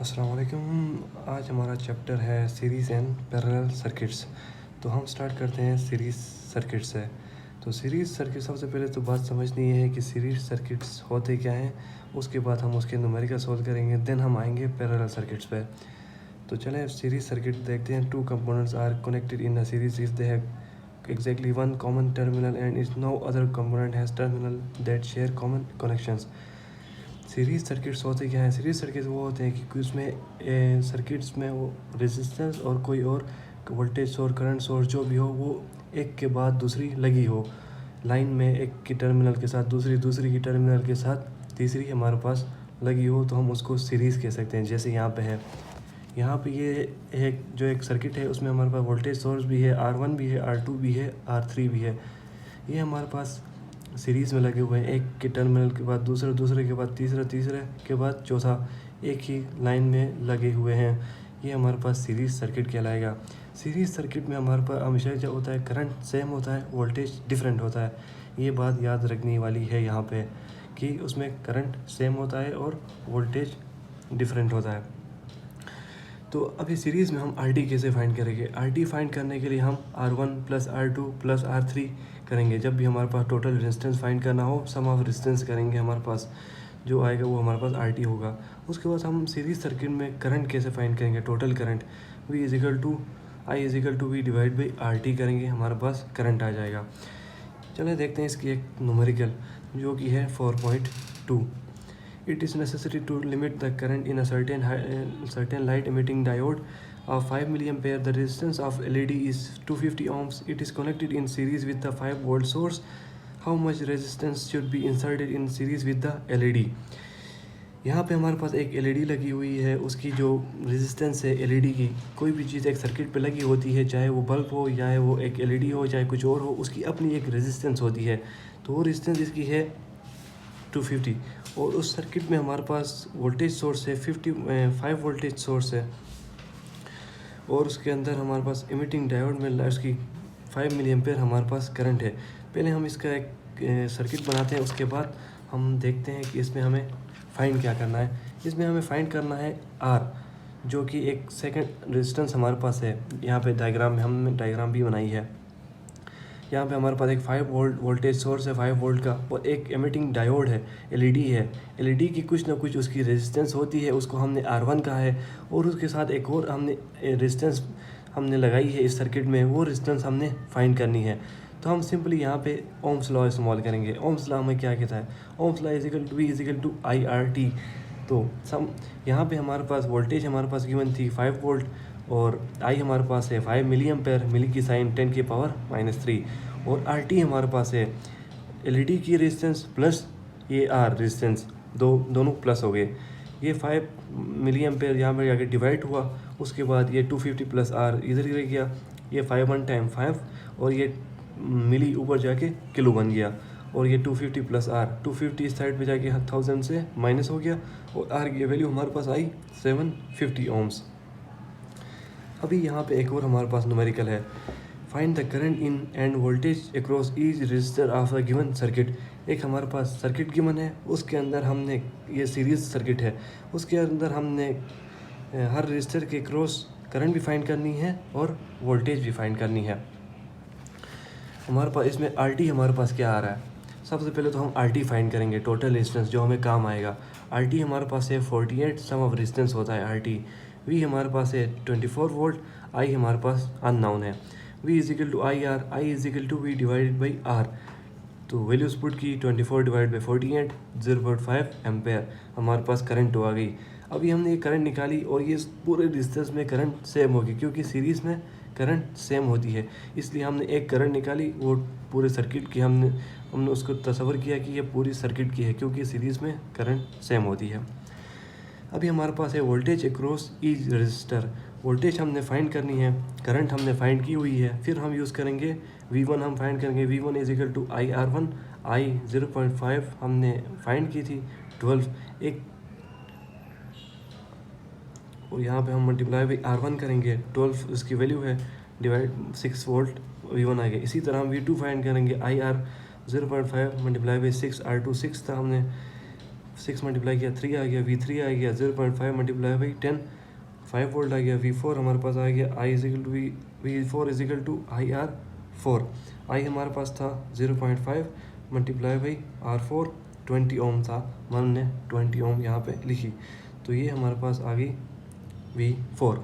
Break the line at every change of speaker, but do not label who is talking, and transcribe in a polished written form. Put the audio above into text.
अस्सलाम वालेकुम। आज हमारा चैप्टर है सीरीज़ एंड पैरेलल सर्किट्स। तो हम स्टार्ट करते हैं सीरीज़ सर्किट से। तो सीरीज़ सर्किट सबसे पहले तो बात समझनी है कि सीरीज़ सर्किट्स होते क्या हैं, उसके बाद हम उसके न्यूमेरिकल सोल्व करेंगे, देन हम आएंगे पैरेलल सर्किट्स पे। तो चलें सीरीज़ सर्किट देखते हैं। Two components are connected in a series if they have exactly one common terminal and is no other component has terminal that share common connections। Series circuits होते क्या हैं? Series circuits वो होते हैं कि उसमें सर्किट्स में वो रेजिस्टेंस और कोई और वोल्टेज सोर्स, करंट सोर्स जो भी हो, वो एक के बाद दूसरी लगी हो लाइन में। एक की टर्मिनल के साथ दूसरी, दूसरी की टर्मिनल के साथ तीसरी हमारे पास लगी हो, तो हम उसको सीरीज़ कह सकते हैं। जैसे यहाँ पे है, यहाँ पे ये एक सर्किट है, उसमें हमारे पास वोल्टेज सोर्स भी है, R1 भी है, R2 भी है, R3 भी है। ये हमारे पास सीरीज़ में लगे हुए हैं, एक के टर्मिनल के बाद दूसरे, दूसरे के बाद तीसरा, तीसरे के बाद चौथा, एक ही लाइन में लगे हुए हैं। ये हमारे पास सीरीज़ सर्किट कहलाएगा। सीरीज़ सर्किट में हमारे पास हमेशा जो होता है, करंट सेम होता है, वोल्टेज डिफरेंट होता है। ये बात याद रखने वाली है यहाँ पे कि उसमें करंट सेम होता है और वोल्टेज डिफरेंट होता है। तो अभी सीरीज़ में हम आर टी कैसे फाइंड करेंगे? आर टी फाइंड करने के लिए हम R1 plus R2 plus R3 करेंगे। जब भी हमारे पास टोटल रेजिस्टेंस फाइंड करना हो, सम ऑफ रेजिस्टेंस करेंगे, हमारे पास जो आएगा वो हमारे पास आर टी होगा। उसके बाद हम सीरीज़ सर्किट में करंट कैसे फाइंड करेंगे? Total current V equal to I equal to V divide by R T करेंगे, हमारे पास करंट आ जाएगा। चलिए देखते हैं इसकी एक न्यूमेरिकल जो कि है 4.2। It is necessary to limit the current in a certain light emitting diode of 5 milliampere. The resistance of LED is 250 ohms. It is connected in series with the 5 volt source. How much resistance should be inserted in series with the LED? यहाँ पे हमारे पास एक LED लगी हुई है, उसकी जो resistance है LED की, कोई भी चीज़ एक सर्किट पे लगी होती है, चाहे वो बल्ब हो, या वो एक LED हो, चाहे कुछ और हो, उसकी अपनी एक रेजिस्टेंस होती है। तो वो रेजिस्टेंस इसकी है 250, और उस सर्किट में हमारे पास वोल्टेज सोर्स है 5 वोल्टेज सोर्स है, और उसके अंदर हमारे पास इमिटिंग डायोड में उसकी 5 मिली एम्पेयर हमारे पास करंट है। पहले हम इसका एक सर्किट बनाते हैं, उसके बाद हम देखते हैं कि इसमें हमें फाइंड क्या करना है। इसमें हमें फाइंड करना है R, जो कि एक सेकंड रेजिस्टेंस हमारे पास है। यहाँ पे डायग्राम में हमने डायग्राम भी बनाई है। यहाँ पे हमारे पास एक 5 वोल्ट वोल्टेज सोर्स है 5 वोल्ट का, और एक एमिटिंग डायोड है, एलईडी है। एलईडी की कुछ ना कुछ उसकी रेजिस्टेंस होती है, उसको हमने R1 कहा है, और उसके साथ एक और हमने रेजिस्टेंस हमने लगाई है इस सर्किट में, वो रेजिस्टेंस हमने फाइंड करनी है। तो हम सिंपली यहाँ पे ओम्स लॉ इस्तेमाल करेंगे। ओम्स लॉ हमें क्या कहता है? Ohm's law equal to V equal to IRT। तो यहाँ पे हमारे पास वोल्टेज हमारे पास गिवन थी 5 वोल्ट, और आई हमारे पास है 5 मिली एम्पेयर, मिली की साइन 10 की पावर -3, और आर टी हमारे पास है एलईडी की रेजिस्टेंस प्लस ये आर रेजिस्टेंस, दोनों प्लस हो गए। ये 5 मिली एम्पेयर यहाँ पर जाके डिवाइड हुआ, उसके बाद ये 250 प्लस आर इधर ही रह गया, ये 5 1 टाइम 5, और ये मिली ऊपर जाके किलो बन गया, और ये 250 प्लस आर, 250 इस साइड पे जाके 1000 से माइनस हो गया, और आर की वैल्यू हमारे पास आई 750 ओम्स। अभी यहाँ पे एक और हमारे पास न्यूमेरिकल है, find the current in end voltage across each resistor of a given circuit. एक हमारे पास सर्किट गिवन है, उसके अंदर हमने, ये सीरीज सर्किट है, उसके अंदर हमने हर रजिस्टर के क्रॉस करंट भी फाइंड करनी है और वोल्टेज भी फाइंड करनी है। हमारे पास इसमें आर टी हमारे पास क्या आ रहा है? सबसे पहले तो हम आर टी फाइंड करेंगे, टोटल रेजिस्टेंस जो हमें काम आएगा। आर टी हमारे पास है 48, सम ऑफ रेजिस्टेंस होता है आर टी। वी हमारे पास है 24 वोल्ट, आई हमारे पास अननाउन है। V equal to I R, I equal to V divided by R. तो वैल्यूज पुट की 24 डिवाइड बाई 48, 0.5 एम्पेयर हमारे पास करंट तो आ गई। अभी हमने ये करंट निकाली, और ये पूरे रेजिस्टेंस में करंट सेम होगी, क्योंकि सीरीज़ में करंट सेम होती है, इसलिए हमने एक करंट निकाली, वो पूरे सर्किट की हमने उसको तस्वर किया कि ये पूरी सर्किट की है, क्योंकि सीरीज़ में करंट सेम होती है। अभी हमारे पास है voltage across each resistor. Voltage हमने फाइंड करनी है, करंट हमने फाइंड की हुई है, फिर हम यूज़ करेंगे V1, हम फाइंड करेंगे V1 इजिकल टू IR1, आई 0.5 हमने फाइंड की थी, 12 एक, और यहाँ पे हम मल्टीप्लाई बाई R1 करेंगे, 12 उसकी वैल्यू है, डिवाइड 6 वोल्ट V1 आ गया। इसी तरह हम V2 फाइंड करेंगे, IR 0.5 मल्टीप्लाई बाई 6, R2 6 था, हमने 6 मल्टीप्लाई किया 3 आ गया, V3 आ गया 0.5 मल्टीप्लाई बाई 10 5 वोल्ट आ गया, V4 हमारे पास आ गया I equal to V4 equal to IR4। I हमारे पास था 0.5 मल्टीप्लाई बाई R4 20 ओम था, हमने 20 ओम यहाँ पे लिखी, तो ये हमारे पास आ गई V4।